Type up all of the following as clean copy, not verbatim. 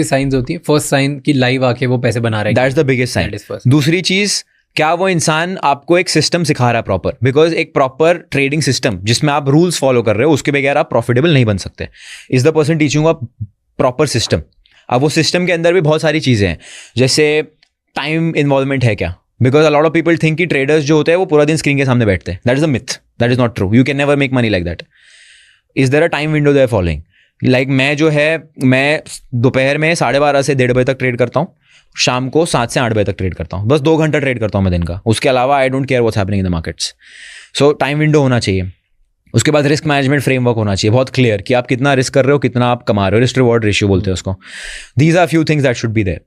Science होती है, first sign कि लाइव आके वो पैसे बना रहे हैं, दैट्स द बिगेस्ट साइन। दूसरी चीज, क्या वो इंसान आपको एक सिस्टम सिखा रहा है प्रॉपर, बिकॉज एक प्रॉपर ट्रेडिंग सिस्टम जिसमें आप रूल्स फॉलो कर रहे हो उसके बगैर आप प्रॉफिटेबल नहीं बन सकते। Is the person teaching a proper system. अब वो सिस्टम के अंदर भी बहुत सारी चीजें हैं, जैसे टाइम इन्वॉल्वमेंट है क्या, because a lot of people think कि ट्रेडर्स जो होते हैं वो पूरा दिन स्क्रीन के सामने बैठते हैं। That is a myth, that is not true. You can never make money like that. Is there a time window they are following? Like मैं जो है, मैं दोपहर में 12:30 से 1:30 बजे तक ट्रेड करता हूँ, शाम को 7 से 8 बजे तक ट्रेड करता हूँ, बस 2 घंटा ट्रेड करता हूँ मैं दिन का। उसके अलावा I don't care what's happening in the markets. So time window होना चाहिए। उसके बाद रिस्क मैनेजमेंट फ्रेमवर्क होना चाहिए बहुत क्लियर कि आप कितना रिस्क कर रहे हो, कितना आप कमा रहे हो, रिस्क रिवॉर्ड रेशियो बोलते हैं उसको। These are few things that should be there.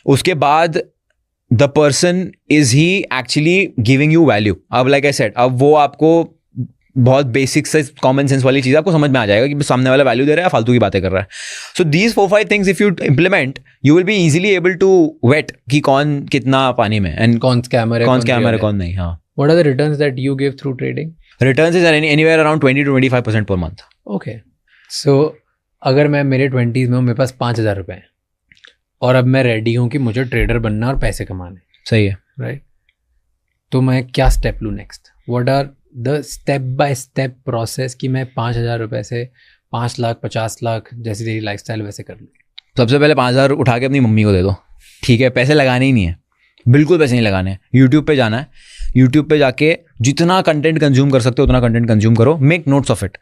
उसके बाद the person is he actually giving you value. अब लाइक आई सेड, अब वो आपको बहुत बेसिक से कॉमन सेंस वाली चीज़ आपको समझ में आ जाएगा कि सामने वाला वैल्यू दे रहा है, फालतू की बातें कर रहा है। So these 4-5 things if you implement, you will be easily able to weight कि कौन कितना पानी में एंड कौन स्कैमर है कौन नहीं। हाँ, what are the returns that you give through trading? Returns is anywhere around 20 to 25% per month. Okay, सो अगर मैं मेरे 20s में हूँ, मेरे पास 5,000 रुपये हैं और अब मैं रेडी हूँ कि मुझे ट्रेडर बनना और पैसे कमाने, सही है, राइट? तो मैं क्या स्टेप लूँ next? What are the step by step process कि मैं 5,000 रुपये से 5 लाख 50 लाख जैसी तेरी लाइफस्टाइल वैसे कर लूँ? सबसे पहले 5,000 उठा के अपनी मम्मी को दे दो, ठीक है? पैसे लगाने ही नहीं है, बिल्कुल पैसे नहीं लगाने हैं। यूट्यूब पे जाना है, यूट्यूब पे जाके जितना कंटेंट कंज्यूम कर सकते हो उतना कंटेंट कंज्यूम करो, मेक नोट्स ऑफ इट।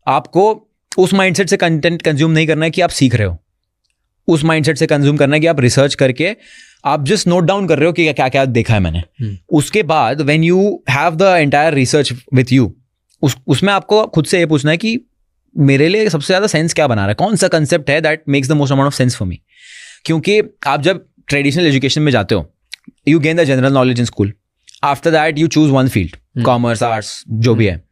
आपको उस माइंडसेट से कंटेंट कंज्यूम नहीं करना है कि आप सीख रहे हो, उस माइंडसेट से कंज्यूम करना है कि आप रिसर्च करके आप जस्ट नोट डाउन कर रहे हो कि क्या क्या देखा है मैंने। उसके बाद when you have the entire research with you, उसमें आपको खुद से ये पूछना है कि मेरे लिए सबसे ज़्यादा सेंस क्या बना रहा है, कौन सा कंसेप्ट है that makes the most amount of sense for me. क्योंकि आप जब ट्रेडिशनल एजुकेशन में जाते हो, you gain the general knowledge in school, after that you choose one field, commerce, arts, जो भी है।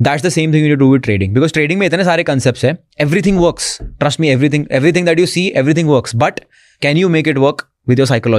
That's the same thing you do with trading, because trading में इतने सारे concepts है, everything works, trust me, everything that you see, everything works, but can you make it work with your psychology?